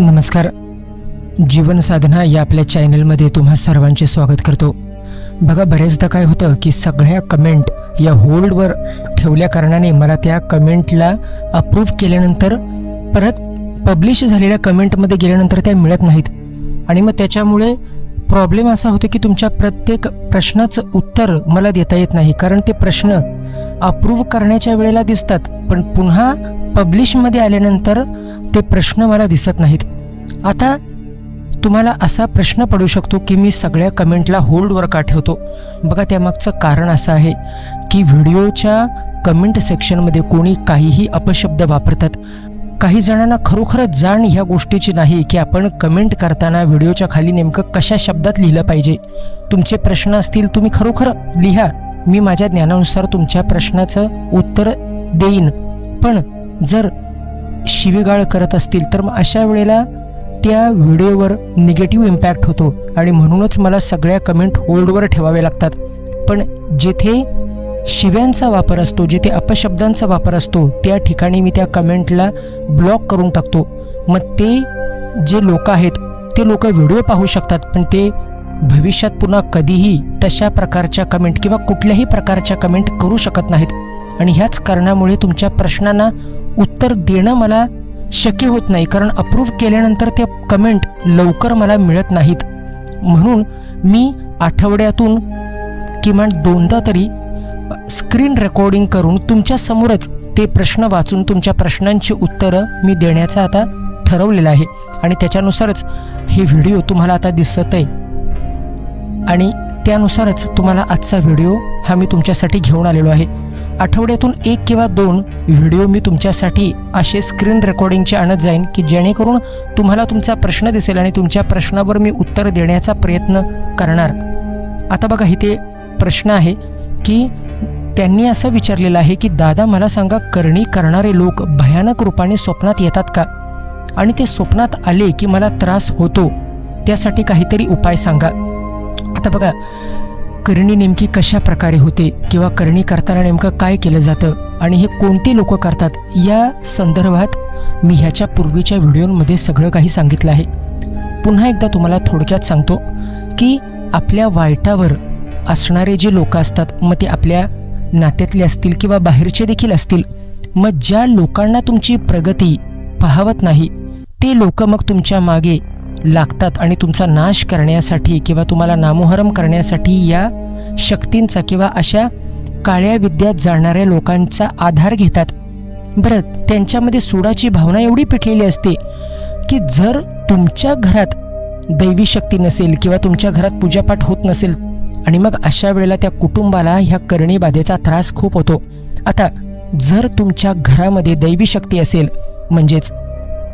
नमस्कार. जीवन साधना या आपल्या चॅनलमध्ये तुम्हा सर्वांचे स्वागत करतो. बघा, बरेचदा काय होतं की सगळ्या कमेंट या होल्डवर ठेवल्या कारणाने मला त्या कमेंटला अप्रूव्ह केल्यानंतर परत पब्लिश झालेल्या कमेंटमध्ये गेल्यानंतर त्या मिळत नाहीत आणि मग त्याच्यामुळे प्रॉब्लेम असा होतो की तुमच्या प्रत्येक प्रश्नाचं उत्तर मला देता येत नाही, कारण ते प्रश्न अप्रूव्ह करण्याच्या वेळेला दिसतात पण पुन्हा पब्लिशमध्ये आल्यानंतर ते प्रश्न मला दिसत नाहीत. आता तुम्हाला असा प्रश्न पडू शकतो की मी सगळ्या कमेंटला होल्डवर का ठेवतो. बघा, त्यामागचं कारण असं आहे की व्हिडिओच्या कमेंट सेक्शनमध्ये कोणी काहीही अपशब्द वापरतात. काही जणांना खरोखरच जाण ह्या गोष्टीची नाही की आपण कमेंट करताना व्हिडिओच्या खाली नेमकं कशा शब्दात लिहिलं पाहिजे. तुमचे प्रश्न असतील तुम्ही खरोखर लिहा, मी माझ्या ज्ञानानुसार तुमच्या प्रश्नाचं उत्तर देईन. पण जर शिवीगाळ करत असतील तर मग अशा वेळेला त्या व्हिडिओवर निगेटिव्ह इम्पॅक्ट होतो आणि म्हणूनच मला सगळ्या कमेंट होल्डवर ठेवावे लागतात. पण जेथे शिव्यांचा वापर असतो, जिथे अपशब्दांचा वापर असतो, त्या ठिकाणी मी त्या कमेंटला ब्लॉक करून टाकतो. मग ते जे लोक आहेत ते लोक व्हिडिओ पाहू शकतात पण ते भविष्यात पुन्हा कधीही तशा प्रकारच्या कमेंट किंवा कुठल्याही प्रकारच्या कमेंट करू शकत नाहीत. आणि ह्याच कारणामुळे तुमच्या प्रश्नांना उत्तर देणं मला शक्य होत नाही, कारण अप्रूव्ह केल्यानंतर त्या कमेंट लवकर मला मिळत नाहीत. म्हणून मी आठवड्यातून किमान 2दा तरी स्क्रीन रेकॉर्डिंग करून तुमच्या समोरच ते प्रश्न वाचून तुमच्या प्रश्नांची उत्तरं मी देण्याचं आता ठरवलेलं आहे आणि त्याच्यानुसारच हे व्हिडिओ तुम्हाला आता दिसत आहे आणि त्यानुसारच तुम्हाला आजचा व्हिडिओ हा मी तुमच्यासाठी घेऊन आलेलो आहे. आठवड्यातून 1 किंवा 2 व्हिडिओ मी तुमच्यासाठी असे स्क्रीन रेकॉर्डिंगचे आणत जाईन की जेणेकरून तुम्हाला तुमचा प्रश्न दिसेल आणि तुमच्या प्रश्नावर मी उत्तर देण्याचा प्रयत्न करणार. आता बघा, इथे प्रश्न आहे की त्यांनी असं विचारलेलं आहे की दादा मला सांगा, करणी करणारे लोक भयानक रूपाने स्वप्नात येतात का, आणि ते स्वप्नात आले की मला त्रास होतो, त्यासाठी काहीतरी उपाय सांगा. आता बघा, करणी नेमकी कशा प्रकारे होते किंवा करणी करताना नेमकं काय केलं जातं आणि हे कोणते लोक करतात या संदर्भात मी ह्याच्या पूर्वीच्या व्हिडिओमध्ये सगळं काही सांगितलं आहे. पुन्हा एकदा तुम्हाला थोडक्यात सांगतो की आपल्या वाईटावर असणारे जे लोक असतात, मग ते आपल्या नात्यातले असतील किंवा बाहेरचे देखील असतील, मग ज्या लोकांना तुमची प्रगती पाहवत नाही ते लोक मग तुमच्या मागे लागतात आणि तुमचा नाश करण्यासाठी किंवा तुम्हाला नामोहरम करण्यासाठी या शक्तींचा किंवा अशा काळ्या विद्यात जाणाऱ्या लोकांचा आधार घेतात. बरं, त्यांच्यामध्ये सुडाची भावना एवढी पेटलेली असते की जर तुमच्या घरात दैवी शक्ती नसेल किंवा तुमच्या घरात पूजापाठ होत नसेल आणि मग अशा वेळेला त्या कुटुंबाला ह्या करणी बाधेचा त्रास खूप होतो. आता जर तुमच्या घरामध्ये दैवी शक्ती असेल, म्हणजेच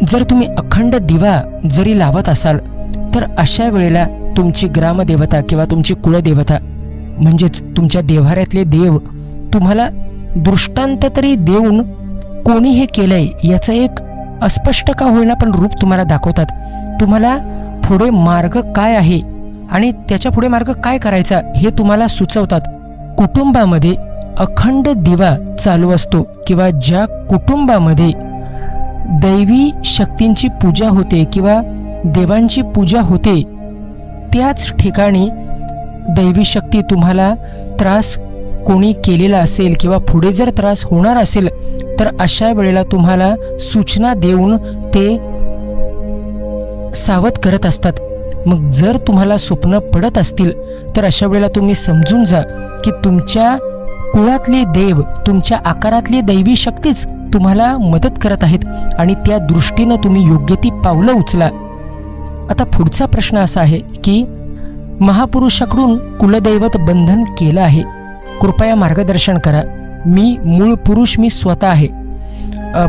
जर तुम्ही अखंड दिवा जरी लावत असाल तर अशा वेळेला तुमची ग्रामदेवता किंवा तुमची कुळदेवता म्हणजेच तुमच्या देव्हाऱ्यातले देव तुम्हाला दृष्टांत तरी देऊन कोणी हे केलंय याचं एक अस्पष्ट का होईना पण रूप तुम्हाला दाखवतात. तुम्हाला पुढे मार्ग काय आहे आणि त्याच्या पुढे मार्ग काय करायचा हे तुम्हाला सुचवतात. कुटुंबामध्ये अखंड दिवा चालू असतो किंवा ज्या कुटुंबामध्ये दैवी शक्तींची पूजा होते किंवा देवांची पूजा होते त्याच ठिकाणी दैवी शक्ती तुम्हाला त्रास कोणी केलेला असेल किंवा पुढे जर त्रास होणार असेल तर अशा वेळेला तुम्हाला सूचना देऊन ते सावध करत असतात. मग जर तुम्हाला स्वप्न पडत असतील तर अशा वेळेला तुम्ही समजून जा की तुमच्या कुळातले देव, तुमच्या आकारातली दैवी शक्तीच तुम्हाला मदत करत आहेत आणि त्या दृष्टीनं तुम्ही योग्य ती पावलं उचला. आता पुढचा प्रश्न असा आहे की महापुरुषाकडून कुलदैवत बंधन केलं आहे, कृपया मार्गदर्शन करा. मी मूळ पुरुष, मी स्वतः आहे.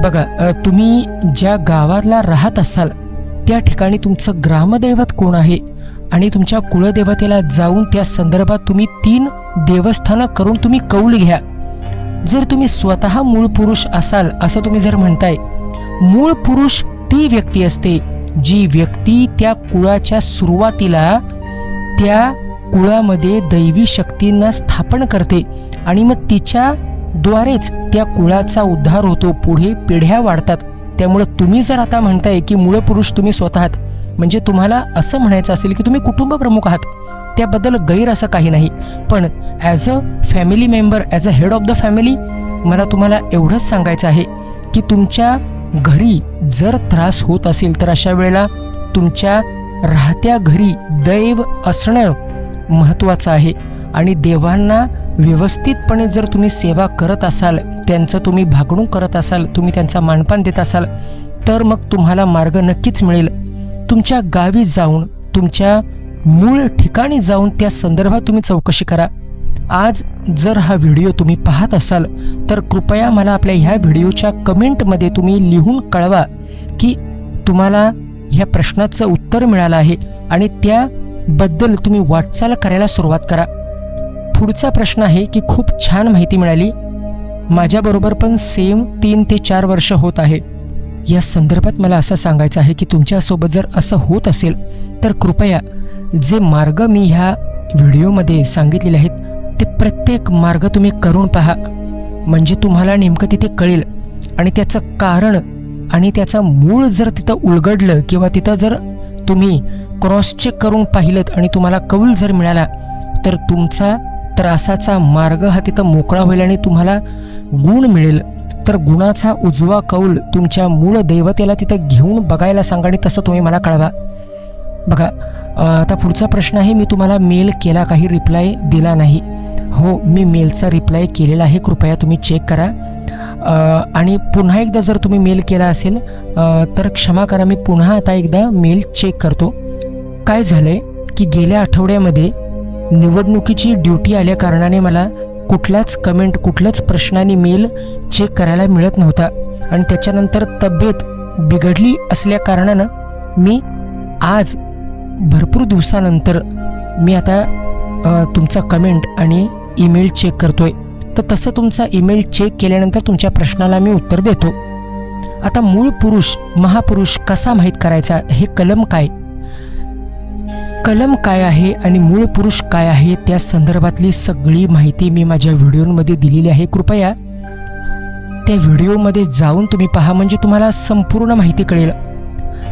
बघा, तुम्ही ज्या गावाला राहत असाल त्या ठिकाणी तुमचं ग्रामदैवत कोण आहे आणि तुमच्या कुळदेवतेला जाऊन त्या संदर्भात तुम्ही 3 देवस्थानं करून तुम्ही कौल घ्या. जर तुम्ही स्वतः मूळ पुरुष असाल असं तुम्ही जर म्हणताय, मूळ पुरुष ती व्यक्ती असते जी व्यक्ती त्या कुळाच्या सुरुवातीला त्या कुळामध्ये दैवी शक्तींना स्थापन करते आणि मग तिच्या द्वारेच त्या कुळाचा उद्धार होतो, पुढे पिढ्या वाढतात. त्यामुळं तुम्ही जर आता म्हणताय की मूळ पुरुष तुम्ही स्वतः आहात, म्हणजे तुम्हाला असं म्हणायचं असेल की तुम्ही कुटुंब प्रमुख आहात. त्याबद्दल गैर असं काही नाही, पण as a family member, as a head of the family मला तुम्हाला एवढंच सांगायचं आहे की तुमच्या घरी जर त्रास होत असेल तर अशा वेळेला तुमच्या राहत्या घरी दैव असणं महत्त्वाचं आहे. आणि देवांना व्यवस्थितपणे जर तुम्ही सेवा करत असाल, त्यांचं तुम्ही भागणूक करत असाल, तुम्ही त्यांचा मानपान देत असाल, तर मग तुम्हाला मार्ग नक्कीच मिळेल. तुमच्या गावी जाऊन, तुमच्या मूळ ठिकाणी जाऊन त्या संदर्भात तुम्ही चौकशी करा. आज जर हा व्हिडिओ तुम्ही पाहत असाल तर कृपया मला आपल्या ह्या व्हिडिओच्या कमेंटमध्ये तुम्ही लिहून कळवा की तुम्हाला ह्या प्रश्नाचं उत्तर मिळालं आहे आणि त्याबद्दल तुम्ही वाटचाल करायला सुरुवात करा. पुढचा प्रश्न आहे की खूप छान माहिती मिळाली, माझ्याबरोबर पण सेम 3 ते 4 वर्ष होत आहे. या संदर्भात मला असं सांगायचं आहे की तुमच्यासोबत जर असं होत असेल तर कृपया जे मार्ग मी ह्या व्हिडिओमध्ये सांगितलेले आहेत ते प्रत्येक मार्ग तुम्ही करून पहा, म्हणजे तुम्हाला नेमकं तिथे कळेल. आणि त्याचं कारण आणि त्याचं मूळ जर तिथं उलगडलं किंवा तिथं जर तुम्ही क्रॉस चेक करून पाहिलं आणि तुम्हाला कौल जर मिळाला तर तुमचा त्रासाचा मार्ग हा तिथं मोकळा होईल आणि तुम्हाला गुण मिळेल. तर गुणाचा उजवा कौल तुमच्या मूळ दैवतेला तिथं घेऊन बघायला सांगा आणि तसं तुम्ही मला कळवा. बघा, आता पुढचा प्रश्न आहे, मी तुम्हाला मेल केला, काही रिप्लाय दिला नाही. हो, मी मेलचा रिप्लाय केलेला आहे, कृपया तुम्ही चेक करा. आणि पुन्हा एकदा जर तुम्ही मेल केला असेल तर क्षमा करा, मी पुन्हा आता एकदा मेल चेक करतो. काय झालं आहे की गेल्या आठवड्यामध्ये निवडणुकीची ड्युटी आल्या कारणाने मला कुठल्याच प्रश्नाने मेल चेक करायला मिळत नव्हता आणि त्याच्यानंतर तब्येत बिघडली असल्या कारणानं मी आज भरपूर दिवसानंतर मी आता तुमचा कमेंट आणि ईमेल चेक करतोय. तर तसं तुमचा ईमेल चेक केल्यानंतर तुमच्या प्रश्नाला मी उत्तर देतो. आता मूळ पुरुष महापुरुष कसा माहीत करायचा, हे कलम काय आहे आणि मूळ पुरुष काय आहे त्या संदर्भातली सगळी माहिती मी माझ्या व्हिडिओमध्ये दिलेली आहे. कृपया त्या व्हिडिओमध्ये जाऊन तुम्ही पहा, म्हणजे तुम्हाला संपूर्ण माहिती कळेल.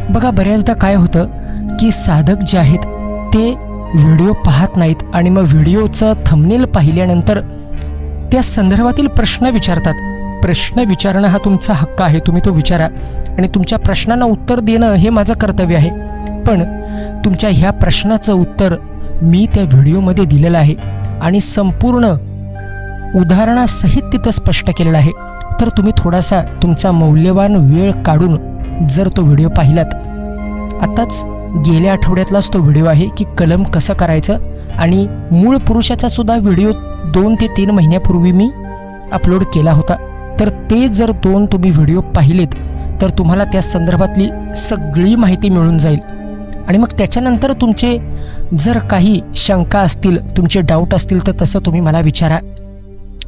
बघा, बऱ्याचदा काय होतं की साधक जे आहेत ते व्हिडिओ पाहत नाहीत आणि मग व्हिडिओचं थंबनेल पाहिल्यानंतर त्या संदर्भातील प्रश्न विचारतात. प्रश्न विचारणं हा तुमचा हक्क आहे, तुम्ही तो विचारा आणि तुमच्या प्रश्नांना उत्तर देणं हे माझं कर्तव्य आहे. पण तुमच्या ह्या प्रश्नाचं उत्तर मी त्या व्हिडिओमध्ये दिलेलं आहे आणि संपूर्ण उदाहरणासहित तिथं स्पष्ट केलेलं आहे. तर तुम्ही थोडासा तुमचा मौल्यवान वेळ काढून जर तो व्हिडिओ पाहिलात, आताच गेल्या आठवड्यातलाच तो व्हिडिओ आहे की कलम कसं करायचं, आणि मूळ पुरुषाचा सुद्धा व्हिडिओ 2 ते 3 महिन्यापूर्वी मी अपलोड केला होता. तर ते जर 2 तुम्ही व्हिडिओ पाहिलेत तर तुम्हाला त्या संदर्भातली सगळी माहिती मिळून जाईल. आणि मग त्याच्यानंतर तुमचे जर काही शंका असतील, तुमचे डाऊट असतील तर तसं तुम्ही मला विचारा.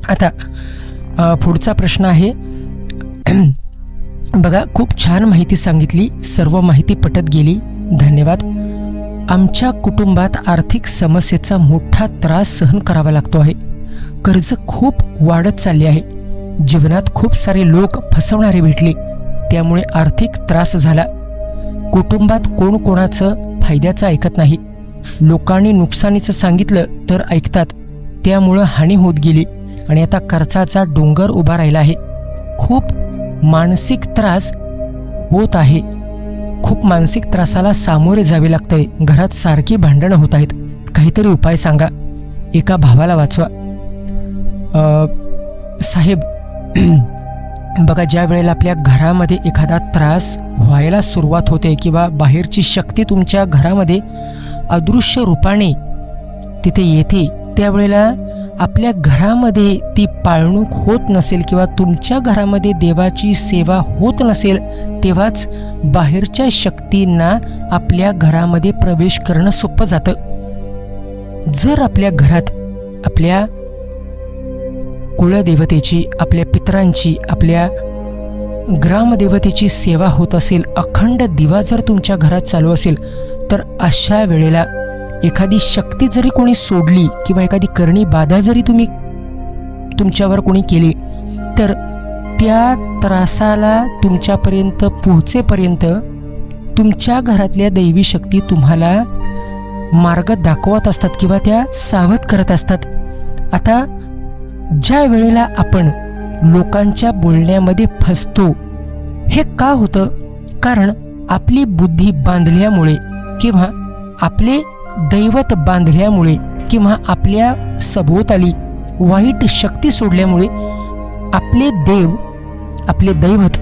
आता पुढचा प्रश्न आहे. बघा, खूप छान माहिती सांगितली, सर्व माहिती पटत गेली, धन्यवाद. आमच्या कुटुंबात आर्थिक समस्येचा मोठा त्रास सहन करावा लागतो आहे. कर्ज खूप वाढत चालले आहे. जीवनात खूप सारे लोक फसवणारे भेटले, त्यामुळे आर्थिक त्रास झाला. कुटुंबात कोण कोणाचं फायद्याचं ऐकत नाही. लोकांनी नुकसानीचं सांगितलं तर ऐकतात, त्यामुळं हानी होत गेली आणि आता खर्चाचा डोंगर उभा राहिला आहे. खूप मानसिक त्रास होत आहे. खूप मानसिक त्रासाला सामोरे जावे लागतंय. घरात सारखी भांडणं होत आहेत. काहीतरी उपाय सांगा. एका भावाला वाचवा. साहेब, बघा, ज्या वेळेला आपल्या घरामध्ये एखादा त्रास व्हायला सुरुवात होते किंवा बाहेरची शक्ती तुमच्या घरामध्ये अदृश्य रूपाने तिथे येते, त्यावेळेला आपल्या घरामध्ये ती पाळणूक होत नसेल किंवा तुमच्या घरामध्ये देवाची सेवा होत नसेल, तेव्हाच बाहेरच्या शक्तींना आपल्या घरामध्ये प्रवेश करणं सोपं जातं. जर आपल्या घरात आपल्या कुलदेवतेची, आपल्या पितरांची, आपल्या ग्रामदेवतेची सेवा होत असेल, अखंड दिवा जर तुमच्या घरात चालू असेल, तर अशा वेळेला एखादी शक्ती जरी कोणी सोडली किंवा एखादी करणी बाधा जरी तुमच्यावर कोणी केली, तर त्या त्रासाला तुमच्यापर्यंत पोहोचेपर्यंत तुमच्या घरातल्या दैवी शक्ती तुम्हाला मार्ग दाखवत असतात किंवा त्या सावध करत असतात. आता ज्या वेळेला आपण लोकांच्या बोलण्यामध्ये फसतो, हे का होतं? कारण आपली बुद्धी बांधल्यामुळे किंवा आपले दैवत बांधल्यामुळे किंवा आपल्या सभोवताली वाईट शक्ती सोडल्यामुळे आपले देव, आपले दैवत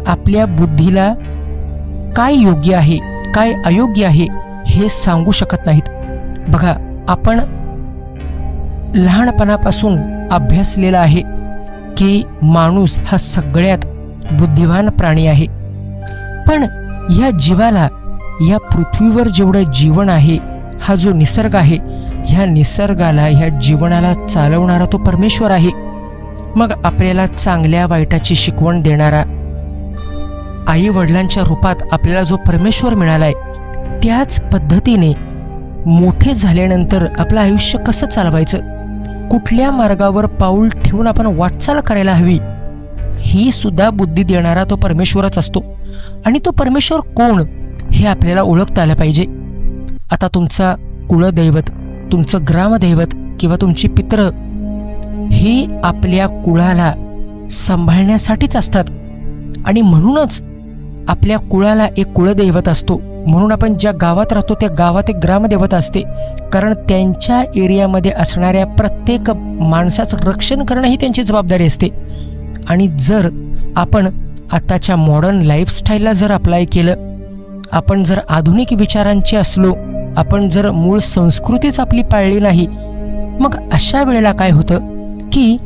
आपल्या बुद्धीला काय योग्य आहे काय अयोग्य आहे हे सांगू शकत नाहीत. बघा, आपण लहानपणापासून अभ्यासलेला आहे की माणूस हा सगळ्यात बुद्धिवान प्राणी आहे. पण या जीवाला, या पृथ्वीवर जेवढं जीवन आहे, हा जो निसर्ग आहे, ह्या निसर्गाला, ह्या जीवनाला चालवणारा तो परमेश्वर आहे. मग आपल्याला चांगल्या वाईटाची शिकवण देणारा आई वडिलांच्या रूपात आपल्याला जो परमेश्वर मिळालाय, त्याच पद्धतीने मोठे झाल्यानंतर आपलं आयुष्य कसं चालवायचं, कुठल्या मार्गावर पाऊल ठेवून आपण वाटचाल करायला हवी, ही सुद्धा बुद्धी देणारा तो परमेश्वरच असतो. आणि तो परमेश्वर कोण हे आपल्याला ओळखता आलं पाहिजे. आता तुमचा कुलदैवत, तुमचं ग्रामदैवत किंवा तुमची पित्र हे आपल्या कुळाला सांभाळण्यासाठीच असतात. आणि म्हणूनच आपल्या कुळाला एक कुलदैवत असतो. म्हणून आपण ज्या गावात राहतो त्या गावात एक ग्रामदेवता असते. कारण त्यांच्या एरियामध्ये असणाऱ्या प्रत्येक माणसाचं रक्षण करणं ही त्यांची जबाबदारी असते. आणि जर आपण आताच्या मॉडर्न लाईफस्टाईलला जर अप्लाय केलं, आपण जर आधुनिक विचारांचे असलो, आपण जर मूळ संस्कृतीच आपली पाळली नाही, मग अशा वेळेला काय होतं की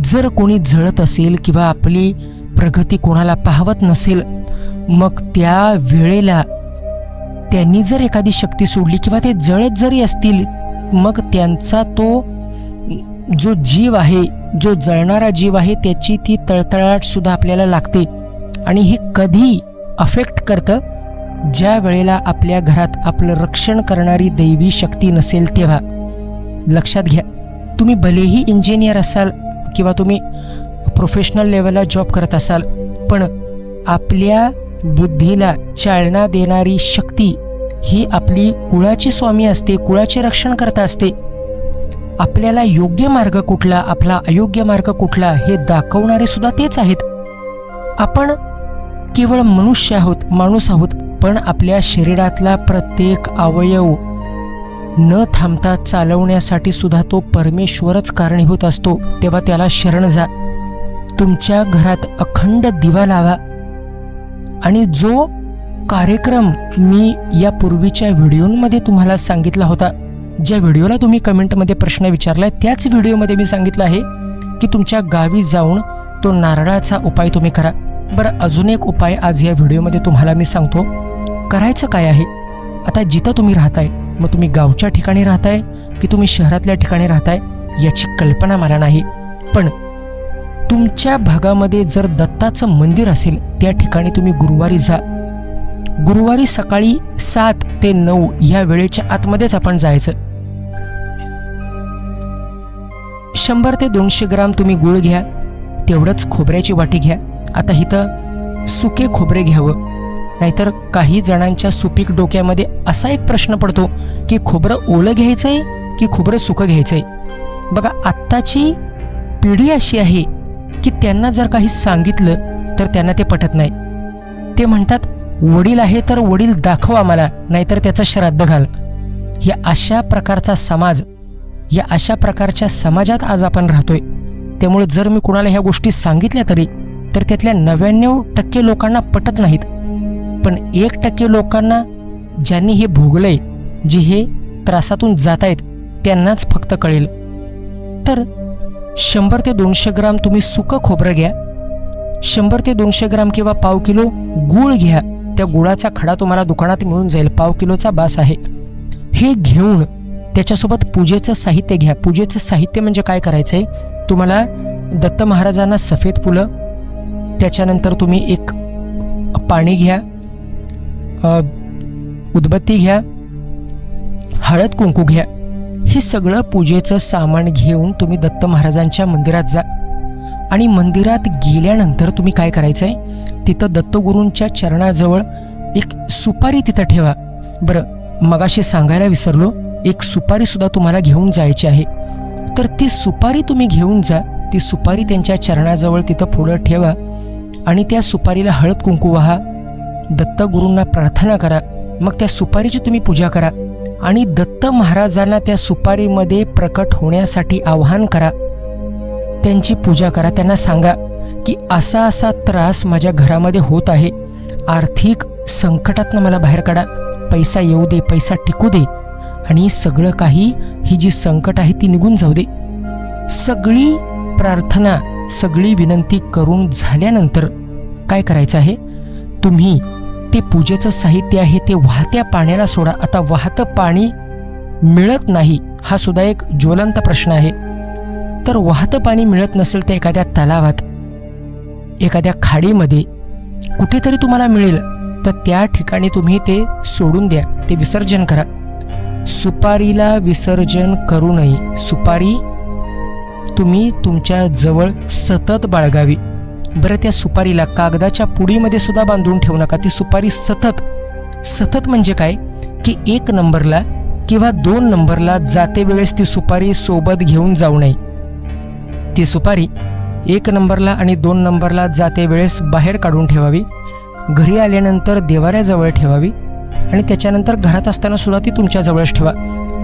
जर कोणी जळत असेल किंवा आपली प्रगती कोणाला पाहवत नसेल, मग त्या वेळेला त्यांनी जर एखादी शक्ती सोडली किंवा ते जळत जरी असतील, मग त्यांचा तो जो जीव आहे, जो जळणारा जीव आहे, त्याची ती तळतळाट सुद्धा आपल्याला लागते. आणि हे कधी अफेक्ट करतं? ज्या वेळेला आपल्या घरात आपलं रक्षण करणारी दैवी शक्ती नसेल तेव्हा. लक्षात घ्या, तुम्ही भलेही इंजिनियर असाल किंवा तुम्ही प्रोफेशनल लेवलला जॉब करत असाल, पण आपल्या बुद्धीला चालना देणारी शक्ती ही आपली कुळाची स्वामी असते, कुळाचे रक्षण करता असते. आपल्याला योग्य मार्ग कुठला, आपला अयोग्य मार्ग कुठला हे दाखवणारे सुद्धा तेच आहेत. आपण केवळ मनुष्य आहोत, माणूस आहोत, पण आपल्या शरीरातला प्रत्येक अवयव न थांबता चालवण्यासाठी सुद्धा तो परमेश्वरच कारणीभूत असतो. तेव्हा त्याला शरण जा. तुमच्या घरात अखंड दिवा लावा. आणि जो कार्यक्रम मी या पूर्वीच्या व्हिडिओमध्ये तुम्हाला सांगितला होता, ज्या व्हिडिओला तुम्ही कमेंटमध्ये प्रश्न विचारलाय, त्याच व्हिडिओमध्ये मी सांगितलं आहे की तुमच्या गावी जाऊन तो नारळाचा उपाय तुम्ही करा. बरं, अजून एक उपाय आज या व्हिडिओमध्ये तुम्हाला मी सांगतो. करायचं काय आहे? आता जिथं तुम्ही राहताय, मग तुम्ही गावच्या ठिकाणी राहताय की तुम्ही शहरातल्या ठिकाणी राहताय याची कल्पना मला नाही, पण तुमच्या भागामध्ये जर दत्ताचं मंदिर असेल, त्या ठिकाणी तुम्ही गुरुवारी जा. गुरुवारी सकाळी 7 ते 9 या वेळेच्या आतमध्येच आपण जायचं. 100 ते 200 ग्राम तुम्ही गूळ घ्या, तेवढंच खोबऱ्याची वाटी घ्या. आता इथं सुके खोबरे घ्यावं, नाहीतर काही जणांच्या सुपीक डोक्यामध्ये असा एक प्रश्न पडतो की खोबरं ओलं घ्यायचंय की खोबरं सुकं घ्यायचंय. बघा, आत्ताची पिढी अशी आहे की त्यांना जर काही सांगितलं तर त्यांना ते पटत नाही. ते म्हणतात वडील आहे तर वडील दाखव आम्हाला, नाहीतर त्याचं श्राद्ध घाल. या अशा प्रकारचा समाज, या अशा प्रकारच्या समाजात आज आपण राहतोय. त्यामुळे जर मी कुणाला ह्या गोष्टी सांगितल्या तरी तर त्यातल्या 99% लोकांना पटत नाहीत. पण 1% लोकांना, ज्यांनी हे भोगलंय, जे हे त्रासातून जात आहेत, त्यांनाच फक्त कळेल. तर 100 ते 200 ग्राम तुम्ही सुकं खोबरं घ्या. 100 ते 200 ग्राम किंवा पाव किलो गूळ घ्या. त्या गुळाचा खडा तुम्हाला दुकानात मिळून जाईल, पाव किलोचा बास आहे. हे घेऊन त्याच्यासोबत पूजेचं साहित्य घ्या. पूजेचं साहित्य म्हणजे काय करायचं आहे, तुम्हाला दत्त महाराजांना सफेद फुलं, त्याच्यानंतर तुम्ही एक पाणी घ्या, उदबत्ती घ्या, हळद कुंकू घ्या. हे सगळं पूजेचं सामान घेऊन तुम्ही दत्त महाराजांच्या मंदिरात जा. आणि मंदिरात गेल्यानंतर तुम्ही काय करायचं आहे, तिथं दत्तगुरूंच्या चरणाजवळ एक सुपारी तिथं ठेवा. बरं, मगाशी सांगायला विसरलो, एक सुपारी सुद्धा तुम्हाला घेऊन जायची आहे. तर ती सुपारी तुम्ही घेऊन जा. ती सुपारी त्यांच्या चरणाजवळ तिथं पुढं ठेवा आणि त्या सुपारीला हळद कुंकू वाहा, दत्तगुरूंना प्रार्थना करा. मग त्या सुपारीची तुम्ही पूजा करा आणि दत्त महाराजांना त्या सुपारीमध्ये प्रकट होण्यासाठी आवाहन करा. त्यांची पूजा करा. त्यांना सांगा की असा असा त्रास माझ्या घरामध्ये होत आहे, आर्थिक संकटातनं मला बाहेर काढा, पैसा येऊ दे, पैसा टिकू दे आणि सगळं काही, ही जी संकट आहे ती निघून जाऊ दे. सगळी प्रार्थना, सगळी विनंती करून झाल्यानंतर काय करायचं आहे, तुम्ही ते पूजेचं साहित्य आहे ते वाहत्या पाण्याला सोडा. आता वाहतं पाणी मिळत नाही, हा सुद्धा एक ज्वलंत प्रश्न आहे. तर वाहतं पाणी मिळत नसेल तर एखाद्या तलावात, एखाद्या खाडीमध्ये कुठेतरी तुम्हाला मिळेल, तर त्या ठिकाणी तुम्ही ते सोडून द्या, ते विसर्जन करा. सुपारीला विसर्जन करू नये. सुपारी तुम्ही तुमच्या जवळ सतत बाळगावी. बरं, त्या सुपारीला कागदाच्या पुडीमध्ये सुद्धा बांधून ठेवू नका. ती सुपारी सतत म्हणजे काय की 1 नंबरला किंवा 2 नंबरला जाते वेळेस ती सुपारी सोबत घेऊन जाऊ नये. ती सुपारी 1 नंबरला आणि 2 नंबरला जाते वेळेस बाहेर काढून ठेवावी. घरी आल्यानंतर देवाऱ्याजवळ ठेवावी आणि त्याच्यानंतर घरात असताना सुद्धा ती तुमच्याजवळच ठेवा.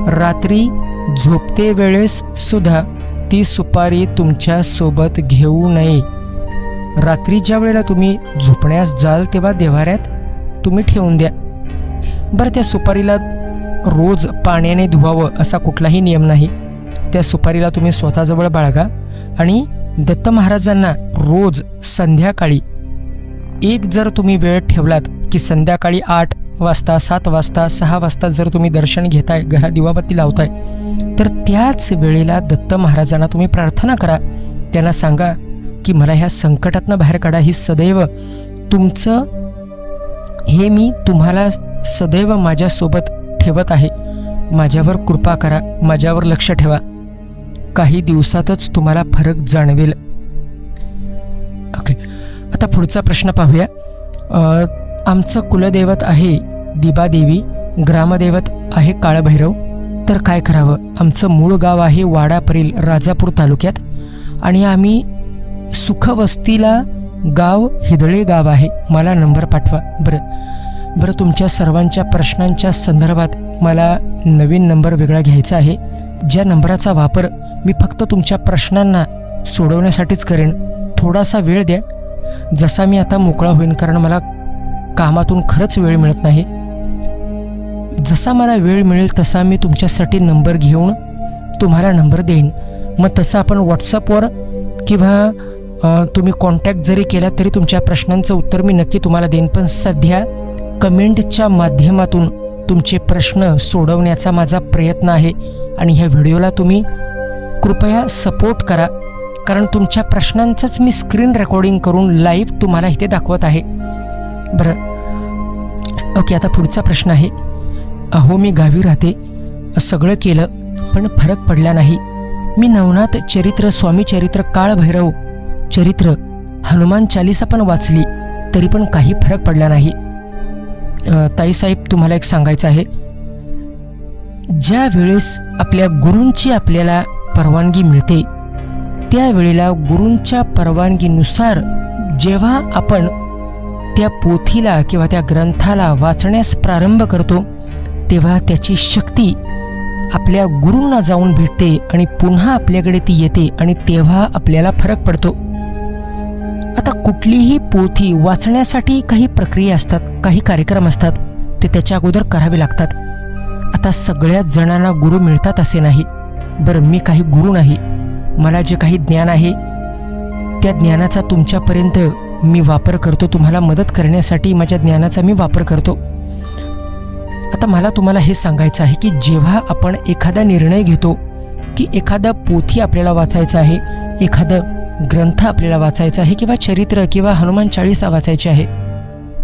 रात्री झोपते वेळेस सुद्धा ती सुपारी तुमच्या सोबत घेऊ नये. रात्री ज्या वेळेला तुम्ही झोपण्यास जाल तेव्हा देवाऱ्यात तुम्ही ठेवून द्या. बरं, त्या सुपारीला रोज पाण्याने धुवावं असा कुठलाही नियम नाही. त्या सुपारीला तुम्ही स्वतःजवळ बाळगा आणि दत्त महाराजांना रोज संध्याकाळी एक जर तुम्ही वेळ ठेवलात की संध्याकाळी 8 वाजता, 7 वाजता, 6 वाजता जर तुम्ही दर्शन घेताय, घरात दिवाबत्ती लावताय, तर त्याच वेळेला दत्त महाराजांना तुम्ही प्रार्थना करा. त्यांना सांगा की मला ह्या संकटातनं बाहेर काढा. ही सदैव तुमचं, हे मी तुम्हाला सदैव माझ्यासोबत ठेवत आहे. माझ्यावर कृपा करा, माझ्यावर लक्ष ठेवा. काही दिवसातच तुम्हाला फरक जाणवेल. ओके, आता पुढचा प्रश्न पाहूया. आमचं कुलदैवत आहे दिबादेवी, ग्रामदैवत आहे काळभैरव, तर काय करावं? आमचं मूळ गाव आहे वाडापरील, राजापूर तालुक्यात, आणि आम्ही सुखवस्तीला गाव हिदळे गाव आहे. मला नंबर पाठवा. बरं, तुमच्या सर्वांच्या प्रश्नांच्या संदर्भात मला नवीन नंबर वेगळा घ्यायचा आहे, ज्या नंबराचा वापर मी फक्त तुमच्या प्रश्नांना सोडवण्यासाठीच करेन. थोडासा वेळ द्या, जसा मी आता मोकळा होईन, कारण मला कामातून खरंच वेळ मिळत नाही. जसा मला वेळ मिळेल तसा मी तुमच्यासाठी नंबर घेऊन तुम्हाला नंबर देईन. मग तसं आपण व्हॉट्सअपवर किंवा तुम्ही कॉन्टॅक्ट जरी केला तरी तुमच्या प्रश्नांचं उत्तर मी नक्की तुम्हाला देईन. पण सध्या कमेंटच्या माध्यमातून तुमचे प्रश्न सोडवण्याचा माझा प्रयत्न आहे आणि ह्या व्हिडिओला तुम्ही कृपया सपोर्ट करा, कारण तुमच्या प्रश्नांचंच मी स्क्रीन रेकॉर्डिंग करून लाईव्ह तुम्हाला इथे दाखवत आहे. बरं, ओके, आता पुढचा प्रश्न आहे. अहो, मी गावी राहते, सगळं केलं पण फरक पडला नाही. मी नवनाथ चरित्र, स्वामी चरित्र, काळभैरव चरित्र, हनुमान चालीसा पण वाचली तरी पण काही फरक पडला नाही. ताईसाहेब, तुम्हाला एक सांगायचं आहे, ज्या वेळेस आपल्या गुरूंची आपल्याला परवानगी मिळते त्यावेळेला गुरूंच्या परवानगीनुसार जेव्हा आपण त्या पोथीला किंवा त्या ग्रंथाला वाचण्यास प्रारंभ करतो तेव्हा त्याची शक्ती आपल्या गुरूंना जाऊन भेटते आणि पुन्हा आपल्याकडे ती येते आणि तेव्हा आपल्याला फरक पडतो. आता कुठलीही पोथी वाचण्यासाठी काही प्रक्रिया असतात, काही कार्यक्रम असतात, ते त्याच्या अगोदर करावे लागतात. आता सगळ्याच जणांना गुरु मिळतात असे नाही. बरं, मी काही गुरु नाही, मला जे काही ज्ञान आहे त्या ज्ञानाचा तुमच्यापर्यंत मी वापर करतो, तुम्हाला मदत करण्यासाठी माझ्या ज्ञानाचा मी वापर करतो. आता मला तुम्हाला हे सांगायचं आहे की जेव्हा आपण एखादा निर्णय घेतो की एखादा पोथी आपल्याला वाचायचा आहे, एखादं ग्रंथ आपल्याला वाचायचा आहे किंवा चरित्र किंवा हनुमान चाळीसा वाचायची आहे,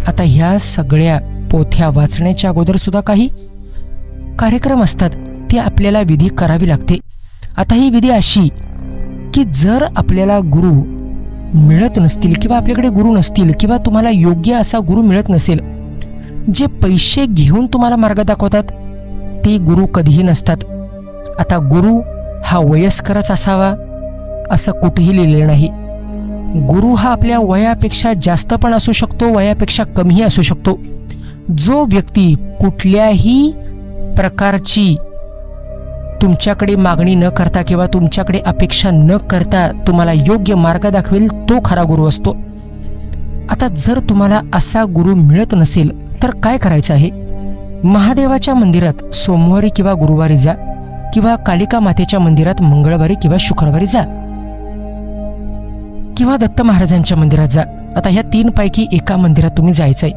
आता ह्या सगळ्या पोथ्या वाचण्याच्या अगोदर सुद्धा काही कार्यक्रम असतात, ते आपल्याला विधी करावी लागते. आता ही विधी अशी की जर आपल्याला गुरु मिळत नसतील किंवा आपल्याकडे गुरु नसतील किंवा तुम्हाला योग्य असा गुरु मिळत नसेल, जे पैसे घेऊन तुम्हाला मार्ग दाखवतात ते गुरु कधीही नसतात. आता गुरु हा वयस्करच असावा असं कुठेही लिहिलेलं नाही. गुरु हा आपल्या वयापेक्षा जास्त पण असू शकतो, वयापेक्षा कमीही असू शकतो. जो व्यक्ती कुठल्याही प्रकारची तुमच्याकडे मागणी न करता किंवा तुमच्याकडे अपेक्षा न करता तुम्हाला योग्य मार्ग दाखवेल तो खरा गुरु असतो. आता जर तुम्हाला असा गुरु मिळत नसेल तर काय करायचं आहे? महादेवाच्या मंदिरात सोमवारी किंवा गुरुवारी जा किंवा कालिका मातेच्या मंदिरात मंगळवारी किंवा शुक्रवारी जा किंवा दत्त महाराजांच्या मंदिरात जा. आता ह्या 3 पैकी एका मंदिरात तुम्ही जायचंय.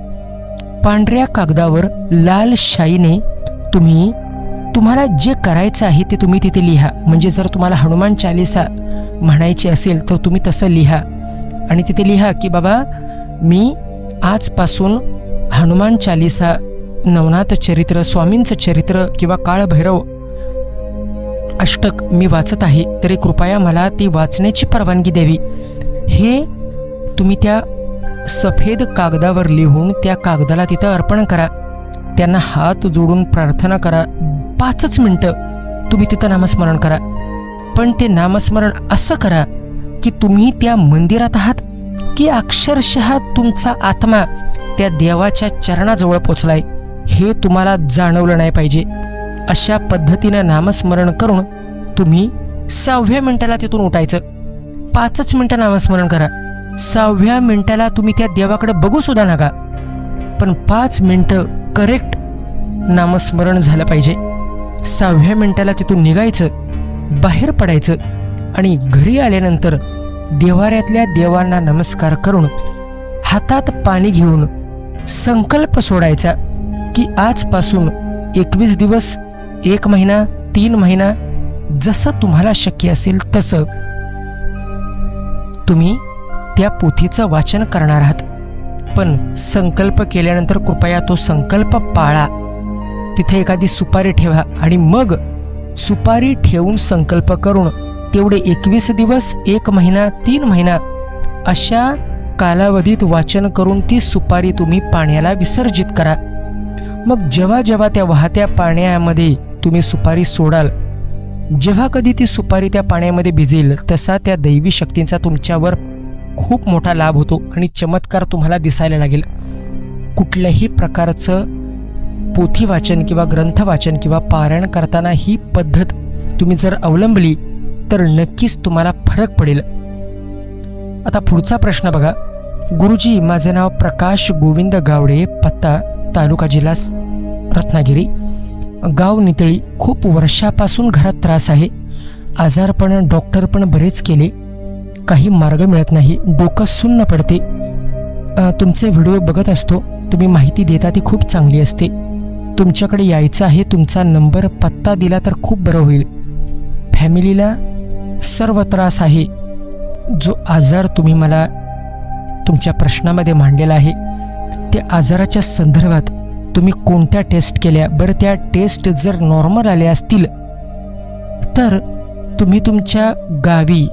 पांढऱ्या कागदावर लाल शाईने तुम्हाला जे करायचं आहे ते तुम्ही तिथे लिहा. म्हणजे जर तुम्हाला हनुमान चालीसा म्हणायची असेल तर तुम्ही तसं लिहा आणि तिथे लिहा की बाबा मी आजपासून हनुमान चालीसा, नवनाथ चरित्र, स्वामींचं चरित्र किंवा काळभैरव अष्टक मी वाचत आहे, तरी कृपया मला ती वाचण्याची परवानगी द्यावी. हे तुम्ही त्या सफेद कागदावर लिहून त्या कागदाला तिथं अर्पण करा. त्यांना हात जोडून प्रार्थना करा. 5च मिनटं तुम्ही तिथं नामस्मरण करा. पण ते नामस्मरण असं करा की तुम्ही त्या मंदिरात आहात की अक्षरशः तुमचा आत्मा त्या देवाच्या चरणाजवळ पोचलाय हे तुम्हाला जाणवलं नाही पाहिजे. अशा पद्धतीनं नामस्मरण करून तुम्ही 6व्या मिनिटाला तिथून उठायचं. 5च मिनटं नामस्मरण करा. 6व्या मिनिटाला तुम्ही त्या देवाकडे बघू सुद्धा नका, पण 5 मिनटं करेक्ट नामस्मरण झालं पाहिजे. 6व्या मिनिटाला तिथून निघायचं, बाहेर पडायचं आणि घरी आल्यानंतर देवाऱ्यातल्या देवांना नमस्कार करून हातात पाणी घेऊन संकल्प सोडायचा की आजपासून 21 दिवस, 1 महिना, 3 महिना, जसं तुम्हाला शक्य असेल तसं तुम्ही त्या पोथीचं वाचन करणार आहात. पण संकल्प केल्यानंतर कृपया तो संकल्प पाळा. तिथे एखादी सुपारी ठेवा आणि मग सुपारी ठेवून संकल्प करून तेवढे 21 दिवस, 1 महिना, 3 महिना अशा कालावधीत वाचन करून ती सुपारी तुम्ही पाण्याला विसर्जित करा. मग जेव्हा जेव्हा त्या वाहत्या पाण्यामध्ये तुम्ही सुपारी सोडाल, जेव्हा कधी ती सुपारी त्या पाण्यामध्ये भिजेल तसा त्या दैवी शक्तींचा तुमच्यावर खूप मोठा लाभ होतो आणि चमत्कार तुम्हाला दिसायला लागेल. कुठल्याही प्रकारचं पोथी वाचन किंवा ग्रंथ वाचन किंवा पारायण करताना ही पद्धत तुम्ही जर अवलंबली तर नक्कीच तुम्हाला फरक पडेल. आता पुढचा प्रश्न बघा. गुरुजी, माझे नाव प्रकाश गोविंद गावडे, पत्ता तालुका जिल्हा रत्नागिरी, गाव नितळी. खूप वर्षापासून घरात त्रास आहे. आजारपण, डॉक्टर पण बरेच केले, काही मार्ग मिळत नाही. डोकं सुन्न पडते. तुमचे व्हिडिओ बघत असतो, तुम्ही माहिती देता ती खूप चांगली असते. तुमच्याकडे यायचं आहे. तुमचा नंबर, पत्ता दिला तर खूप बरं होईल. फॅमिलीला सर्व त्रास आहे. जो आजार तुम्ही मला तुमच्या प्रश्नामध्ये मांडलेला आहे त्या आजाराच्या संदर्भात तुम्ही कोणत्या टेस्ट केल्या? बरं, त्या टेस्ट जर नॉर्मल आल्या असतील तर तुम्ही तुमच्या गावी,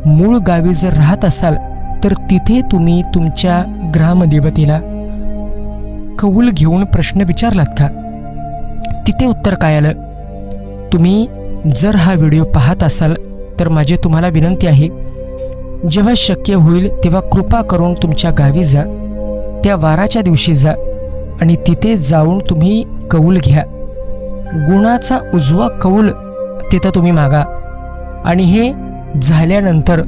मूळ गावी जर राहत असाल तर तिथे तुम्ही तुमच्या ग्रामदेवतेला कौल घेऊन प्रश्न विचारलात का? तिथे उत्तर काय आलं? तुम्ही जर हा व्हिडिओ पाहत असाल तर माझी तुम्हाला विनंती आहे, जेव्हा शक्य होईल तेव्हा कृपा करून तुमच्या गावी जा, त्या वाराच्या दिवशी जा आणि तिथे जाऊन तुम्ही कौल घ्या. गुणाचा उजवा कौल तिथं तुम्ही मागा आणि हे झाल्यानंतर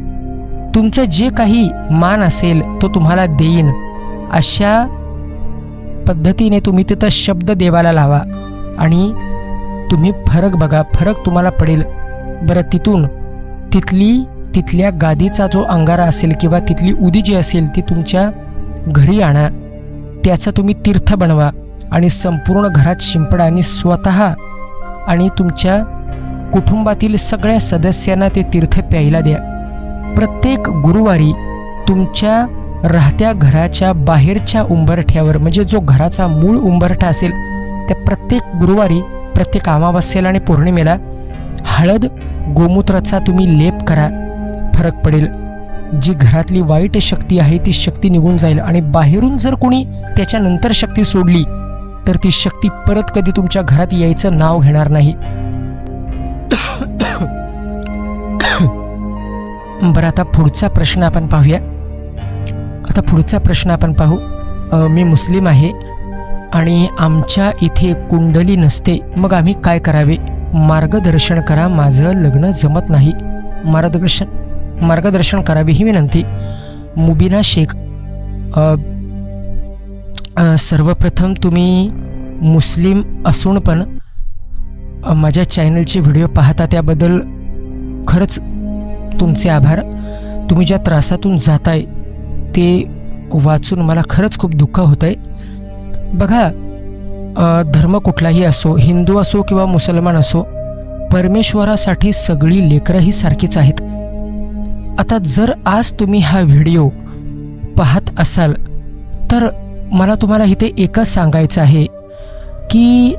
तुमचं जे काही मान असेल तो तुम्हाला देईन अशा पद्धतीने तुम्ही तिथं शब्द देवाला लावा आणि तुम्ही फरक बघा. फरक तुम्हाला पडेल. बरं, तिथल्या गादीचा जो अंगारा असेल किंवा तिथली उदी जी असेल ती तुमच्या घरी आणा. त्याचं तुम्ही तीर्थ बनवा आणि संपूर्ण घरात शिंपडा आणि स्वतः आणि तुमच्या कुटुंबातील सगळ्या सदस्यांना ते तीर्थ प्यायला द्या. प्रत्येक गुरुवारी तुमच्या राहत्या घराच्या बाहेरच्या उंबरठ्यावर, म्हणजे जो घराचा मूळ उंबरठा असेल, त्या प्रत्येक गुरुवारी, प्रत्येक अमावास्येला आणि पौर्णिमेला हळद गोमूत्राचा तुम्ही लेप करा. फरक पडेल. जी घरातली वाईट शक्ती आहे ती शक्ती निघून जाईल आणि बाहेरून जर कोणी त्याच्यानंतर शक्ती सोडली तर ती शक्ती परत कधी तुमच्या घरात यायचं नाव घेणार नाही. बरं, आता पुढचा प्रश्न आपण पाहूया. मी मुस्लिम आहे आणि आमच्या इथे कुंडली नसते, मग आम्ही काय करावे? मार्गदर्शन करा, माझं लग्न जमत नाही. मार्गदर्शन करावे ही विनंती. मुबीना शेख, सर्वप्रथम तुम्ही मुस्लिम असून पण माझ्या चॅनलचे व्हिडिओ पाहता त्याबद्दल खरंच तुमचे आभार. तुम्ही ज्या त्रासातून जाताय ते वाचून मला खरंच खूप दुःख होतं आहे. बघा, धर्म कुठलाही असो, हिंदू असो किंवा मुसलमान असो, परमेश्वरासाठी सगळी लेकरंही सारखीच आहेत. आता जर आज तुम्ही हा व्हिडिओ पाहत असाल तर मला तुम्हाला इथे एकच सांगायचं आहे की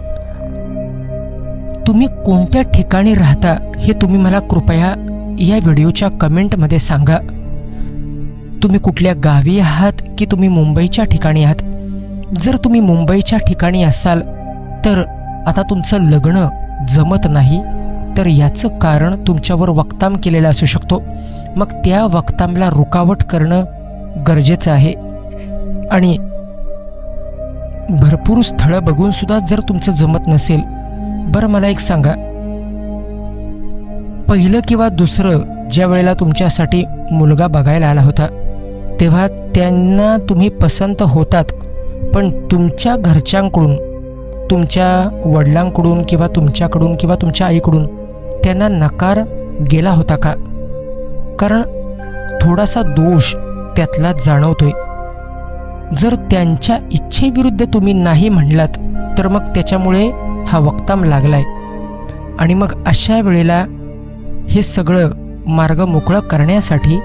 तुम्ही कोणत्या ठिकाणी राहता हे तुम्ही मला कृपया या व्हिडिओच्या कमेंटमध्ये सांगा. तुम्ही कुठल्या गावी आहात की तुम्ही मुंबईच्या ठिकाणी आहात? जर तुम्ही मुंबईच्या ठिकाणी असाल तर आता तुमचं लग्न जमत नाही, तर याचं कारण तुमच्यावर वक्ताम केलेलं असू शकतो. मग त्या वक्तामला रुकावट करणं गरजेचं आहे. आणि भरपूर स्थळं बघून सुद्धा जर तुमचं जमत नसेल, बरं मला एक सांगा, पहिलं किंवा दुसरं ज्या वेळेला तुमच्यासाठी मुलगा बघायला आला होता तेव्हा त्यांना तुम्ही पसंत होतात, पण तुमच्या घरच्यांकडून, तुमच्या वडिलांकडून किंवा तुमच्याकडून किंवा तुमच्या आईकडून त्यांना नकार गेला होता का? कारण थोडासा दोष त्यातला जाणवतोय. जर त्यांच्या इच्छेविरुद्ध तुम्ही नाही म्हणलात तर मग त्याच्यामुळे हा वक्ताम लागलाय. आणि मग अशा वेळेला हे सगळं मार्ग मोकळं करण्यासाठी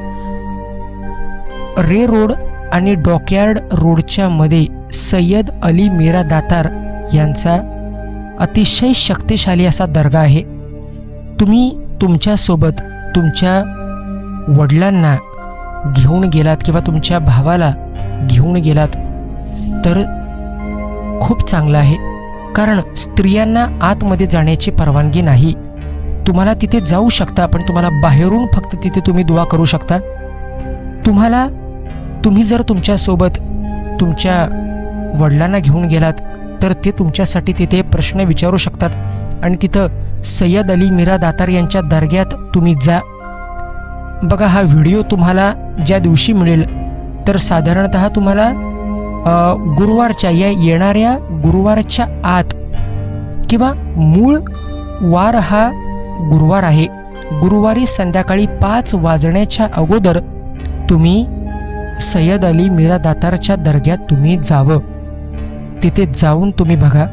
रे रोड आणि डॉकयार्ड रोडच्या मध्ये सय्यद अली मीरा दातार यांचा अतिशय शक्तिशाली असा दर्गा आहे. तुम्ही तुमच्यासोबत तुमच्या वडिलांना घेऊन गेलात किंवा तुमच्या भावाला घेऊन गेलात तर खूप चांगलं आहे. कारण स्त्रियांना आतमध्ये जाण्याची परवानगी नाही. तुम्हाला तिथे जाऊ शकता, पण तुम्हाला बाहेरून फक्त तिथे तुम्ही दुआ करू शकता. तुम्ही जर तुमच्यासोबत तुमच्या वडिलांना घेऊन गेलात तर ते तुमच्यासाठी तिथे प्रश्न विचारू शकतात आणि तिथं सय्यद अली मीरा दातार यांच्या दर्ग्यात तुम्ही जा. बघा, हा व्हिडिओ तुम्हाला ज्या दिवशी मिळेल तर साधारणतः तुम्हाला गुरुवारच्या येणाऱ्या गुरुवारच्या आत किंवा मूळ वार हा गुरुवार आहे, गुरुवारी संध्याकाळी 5 वाजण्याच्या अगोदर तुम्ही सय्यद अली मीरा दातारच्या दर्ग्यात तुम्ही जावं. तिथे जाऊन तुम्ही बघा,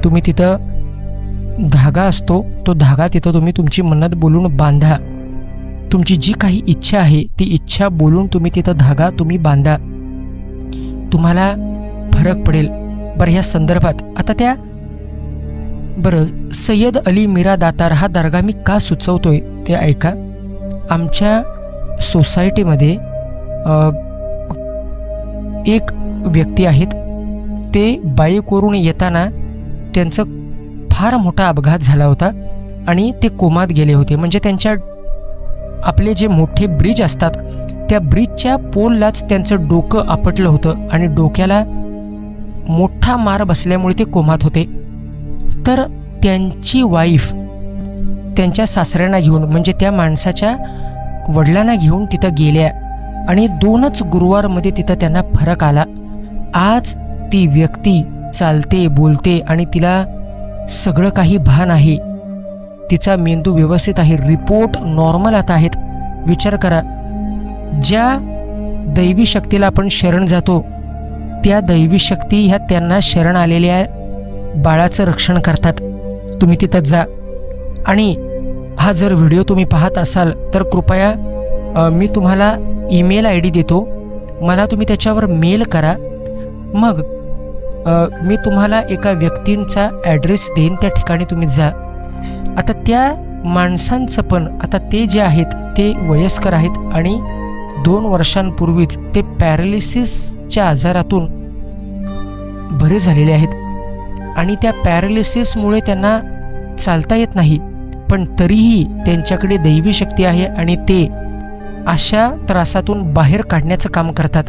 तुम्ही तिथं धागा असतो, तो धागा तिथं तुम्ही तुमची मन्नत बोलून बांधा. तुमची जी काही इच्छा आहे ती इच्छा बोलून तुम्ही तिथं धागा तुम्ही बांधा. तुम्हाला फरक पडेल. बरं, ह्या संदर्भात आता सय्यद अली मीरा दातार हा दर्गा मी का सुचवतोय ते ऐका. आमच्या सोसायटीमध्ये एक व्यक्ती आहेत, ते बाईकवरून येताना त्यांचं फार मोठा अपघात झाला होता आणि ते कोमात गेले होते. म्हणजे त्यांच्या आपले जे मोठे ब्रिज असतात त्या ब्रिजच्या पोललाच त्यांचं डोकं आपटलं होतं आणि डोक्याला मोठा मार बसल्यामुळे ते कोमात होते. तर त्यांची वाईफ त्यांच्या सासऱ्यांना घेऊन, म्हणजे त्या माणसाच्या वडिलांना घेऊन तिथं गेल्या आणि 2च गुरुवारमध्ये तिथं त्यांना फरक आला. आज ती व्यक्ती चालते, बोलते आणि तिला सगळं काही भान आहे. तिचा मेंदू व्यवस्थित आहे, रिपोर्ट नॉर्मल आता आहेत. विचार करा, ज्या दैवी शक्तीला आपण शरण जातो त्या दैवी शक्ती ह्या त्यांना शरण आलेल्या बाळाचं रक्षण करतात. तुम्ही तिथं जा. आणि हा जर व्हिडिओ तुम्ही पाहत असाल तर कृपया मी तुम्हाला ईमेल ID देतो, मला तुम्ही त्याच्यावर मेल करा. मग मी तुम्हाला एका व्यक्तींचा ॲड्रेस देईन, त्या ठिकाणी तुम्ही जा. आता त्या माणसांचं पण, आता ते जे आहेत ते वयस्कर आहेत आणि 2 वर्षांपूर्वीच ते पॅरालिसिसच्या आजारातून बरे झालेले आहेत आणि त्या पॅरालिसिसमुळे त्यांना चालता येत नाही, पण तरीही त्यांच्याकडे दैवी शक्ती आहे आणि ते अशा त्रासातून बाहेर काढण्याचं काम करतात.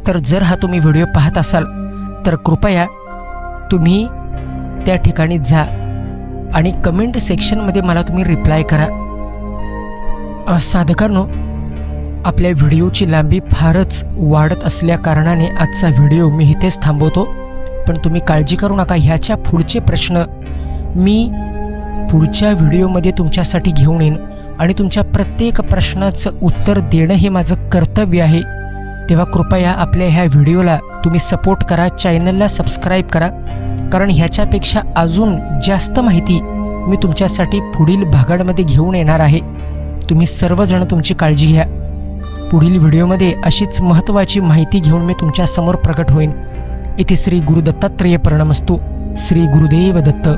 तर जर हा तुम्ही व्हिडिओ पाहत असाल तर कृपया तुम्ही त्या ठिकाणी जा आणि कमेंट सेक्शनमध्ये मला तुम्ही रिप्लाय करा. साधकांनो, आपल्या व्हिडिओची लांबी फारच वाढत असल्या कारणाने आजचा व्हिडिओ मी इथेच थांबवतो. पण तुम्ही काळजी करू नका, ह्याच्या पुढचे प्रश्न मी पुढच्या व्हिडिओमध्ये तुमच्यासाठी घेऊन येईन आणि तुमच्या प्रत्येक प्रश्नाचं उत्तर देणं हे माझं कर्तव्य आहे. तेव्हा कृपया आपल्या ह्या व्हिडिओला तुम्ही सपोर्ट करा, चॅनलला सबस्क्राईब करा, कारण ह्याच्यापेक्षा अजून जास्त माहिती मी तुमच्यासाठी पुढील भागांमध्ये घेऊन येणार आहे. तुम्ही सर्वजण तुमची काळजी घ्या. पुढील व्हिडिओमध्ये अशीच महत्त्वाची माहिती घेऊन मी तुमच्यासमोर प्रकट होईन. इथे श्री गुरु दत्तात्रेय प्रणमस्तु. श्री गुरुदेव दत्त.